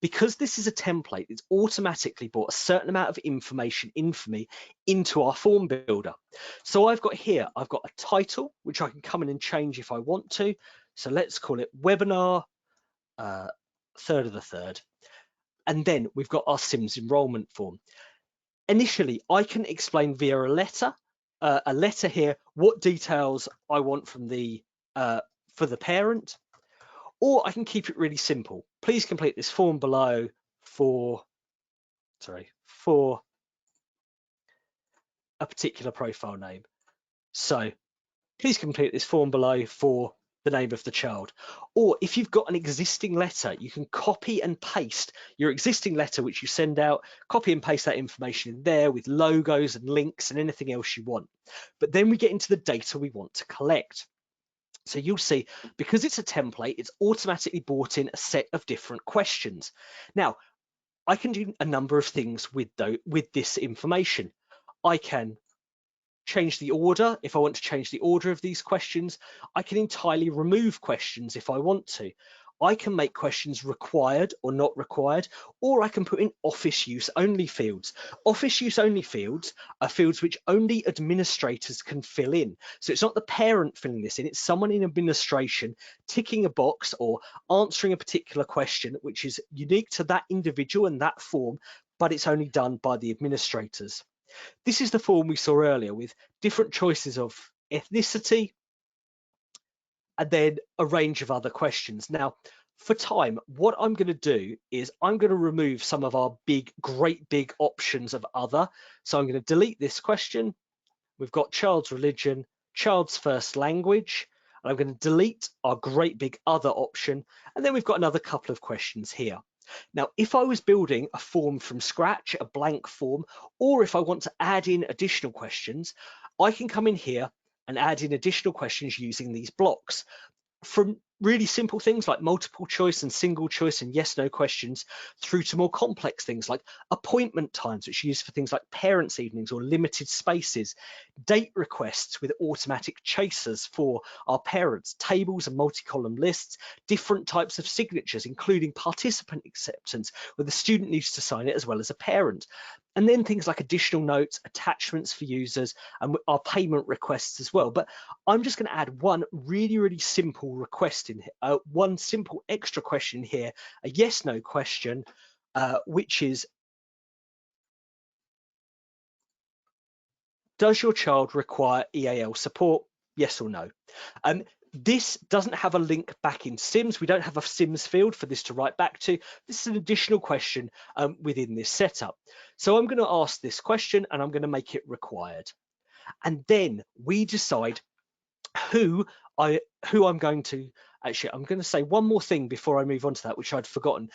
B: Because this is a template, it's automatically brought a certain amount of information in for me into our form builder. So I've got a title, which I can come in and change if I want to. So let's call it webinar 3rd of the 3rd. And then we've got our SIMS enrollment form. Initially, I can explain via a letter here, what details I want from the for the parent, or I can keep it really simple. Please complete this form below for a particular profile name. So please complete this form below for the name of the child. Or if you've got an existing letter, you can copy and paste your existing letter which you send out, copy and paste that information in there with logos and links and anything else you want. But then we get into the data we want to collect. So you'll see, because it's a template, it's automatically brought in a set of different questions. Now, I can do a number of things with this information. I can change the order. If I want to change the order of these questions, I can entirely remove questions if I want to. I can make questions required or not required, or I can put in office use only fields. Office use only fields are fields which only administrators can fill in. So it's not the parent filling this in, it's someone in administration ticking a box or answering a particular question, which is unique to that individual and that form, but it's only done by the administrators. This is the form we saw earlier with different choices of ethnicity, and then a range of other questions. Now, for time, what I'm going to do is I'm going to remove some of our great big options of other. So I'm going to delete this question. We've got child's religion, child's first language, and I'm going to delete our great big other option. And then we've got another couple of questions here. Now, if I was building a form from scratch, a blank form, or if I want to add in additional questions, I can come in here and add in additional questions using these blocks. From really simple things like multiple choice and single choice and yes no questions through to more complex things like appointment times, which are used for things like parents' evenings or limited spaces, date requests with automatic chasers for our parents, tables and multi-column lists, different types of signatures, including participant acceptance, where the student needs to sign it as well as a parent. And then things like additional notes, attachments for users, and our payment requests as well. But I'm just going to add one really simple request in here, one simple extra question here, a yes/no question, which is, does your child require EAL support? Yes or no? This doesn't have a link back in Sims. We don't have a Sims field for this to write back to. This is an additional question within this setup. So I'm going to ask this question and I'm going to make it required. And then we decide who I'm going to, actually, I'm going to say one more thing before I move on to that, which I'd forgotten.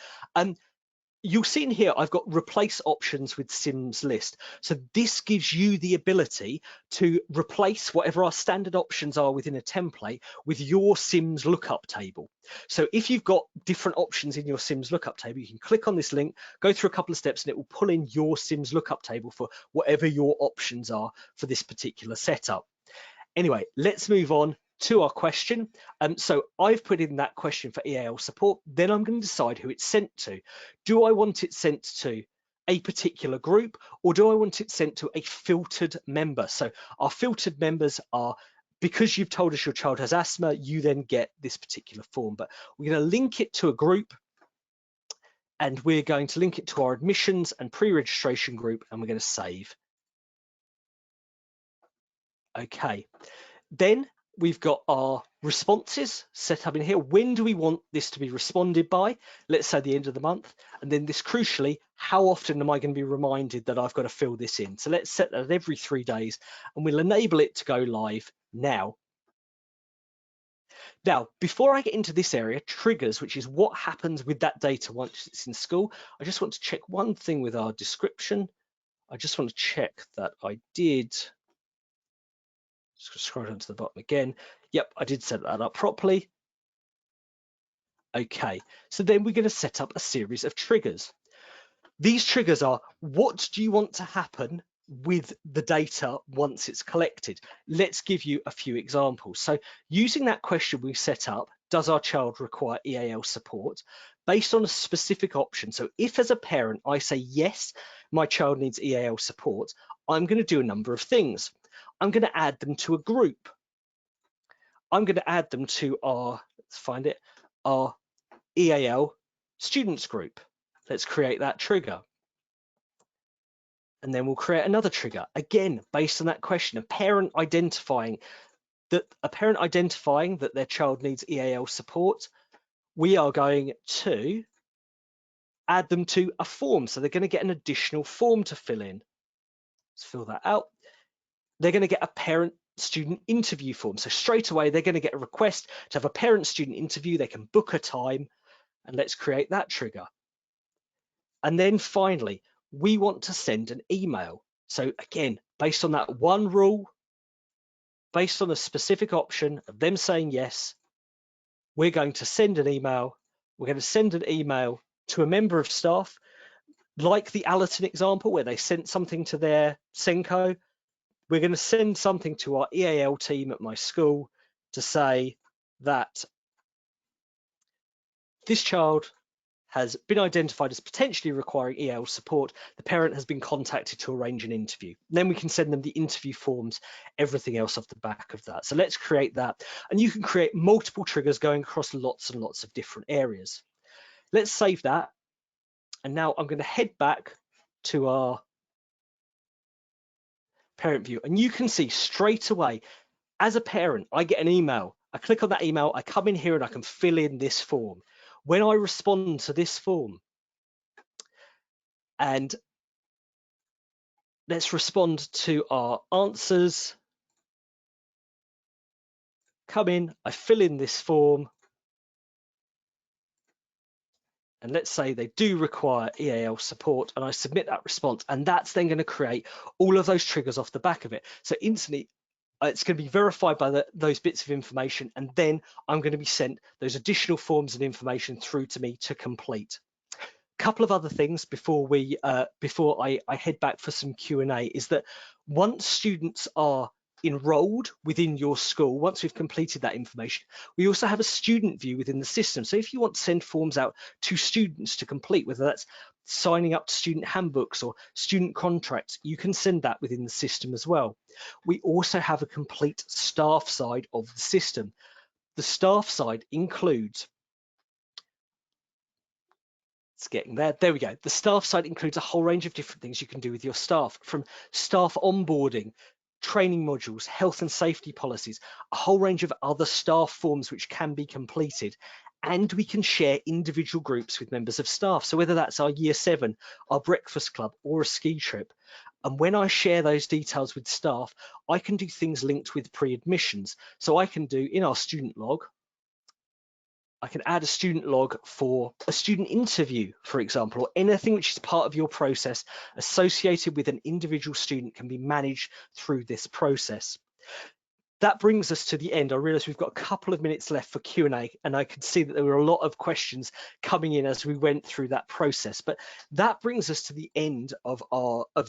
B: You'll see in here, I've got replace options with Sims list. So this gives you the ability to replace whatever our standard options are within a template with your Sims lookup table. So if you've got different options in your Sims lookup table, you can click on this link, go through a couple of steps, and it will pull in your Sims lookup table for whatever your options are for this particular setup. Anyway, let's move on to our question. So I've put in that question for EAL support. Then I'm going to decide who it's sent to. Do I want it sent to a particular group, or do I want it sent to a filtered member? So our filtered members are, because you've told us your child has asthma, you then get this particular form. But we're going to link it to a group, and we're going to link it to our admissions and pre-registration group, and we're going to save. Okay. Then we've got our responses set up in here. When do we want this to be responded by? Let's say the end of the month. And then this, crucially, how often am I going to be reminded that I've got to fill this in? So let's set that every 3 days, and we'll enable it to go live now. Now, before I get into this area, triggers, which is what happens with that data once it's in school, I just want to check one thing with our description. I just want to check that I did. Just scroll down to the bottom again. Yep, I did set that up properly. Okay, so then we're going to set up a series of triggers. These triggers are, what do you want to happen with the data once it's collected? Let's give you a few examples. So using that question we set up, does our child require EAL support? Based on a specific option. So if as a parent I say, yes, my child needs EAL support, I'm going to do a number of things. I'm going to add them to a group. I'm going to add them to our, let's find it, our EAL students group. Let's create that trigger. And then we'll create another trigger, again, based on that question, a parent identifying that their child needs EAL support. We are going to add them to a form. So they're going to get an additional form to fill in. Let's fill that out. They're going to get a parent student interview form. So straight away, they're going to get a request to have a parent student interview. They can book a time, and let's create that trigger. And then finally, we want to send an email. So again, based on that one rule, based on a specific option of them saying yes, we're going to send an email. We're going to send an email to a member of staff, like the Allerton example where they sent something to their Senko. We're going to send something to our EAL team at my school to say that this child has been identified as potentially requiring EAL support. The parent has been contacted to arrange an interview. Then we can send them the interview forms, everything else off the back of that. So let's create that. And you can create multiple triggers going across lots and lots of different areas. Let's save that. And now I'm going to head back to our parent view. And you can see straight away, as a parent, I get an email. I click on that email, I come in here and I can fill in this form. When I respond to this form, and let's respond to our answers. Come in, I fill in this form, and let's say they do require EAL support, and I submit that response, and that's then going to create all of those triggers off the back of it. So instantly, it's going to be verified by those bits of information, and then I'm going to be sent those additional forms and information through to me to complete. Couple of other things before I head back for some Q&A is that once students are enrolled within your school, once we've completed that information, we also have a student view within the system. So if you want to send forms out to students to complete, whether that's signing up to student handbooks or student contracts, you can send that within the system as well. We also have a complete staff side of the system. The staff side includes, it's getting there. There we go. The staff side includes a whole range of different things you can do with your staff, from staff onboarding, training modules, health and safety policies, a whole range of other staff forms which can be completed. And we can share individual groups with members of staff. So whether that's our year 7, our breakfast club, or a ski trip. And when I share those details with staff, I can do things linked with pre-admissions. So I can do in our student log, I can add a student log for a student interview, for example, or anything which is part of your process associated with an individual student can be managed through this process. That brings us to the end. I realise we've got a couple of minutes left for Q&A, and I could see that there were a lot of questions coming in as we went through that process. But that brings us to the end of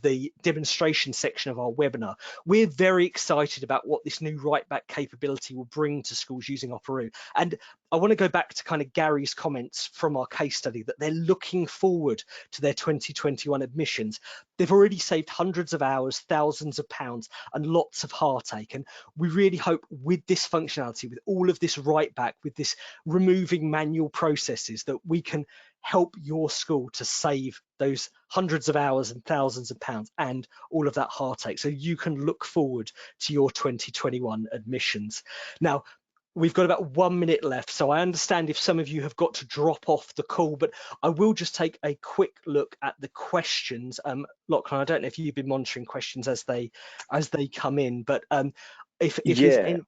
B: the demonstration section of our webinar. We're very excited about what this new write back capability will bring to schools using Operoo. And I want to go back to kind of Gary's comments from our case study that they're looking forward to their 2021 admissions. They've already saved hundreds of hours, thousands of pounds, and lots of heartache. And we really hope with this functionality, with all of this write back, with this removing manual processes, that we can help your school to save those hundreds of hours and thousands of pounds and all of that heartache, so you can look forward to your 2021 admissions. Now, we've got about 1 minute left, so I understand if some of you have got to drop off the call, but I will just take a quick look at the questions. Lachlan, I don't know if you've been monitoring questions as they come in, but if there's
A: Yeah,
B: any...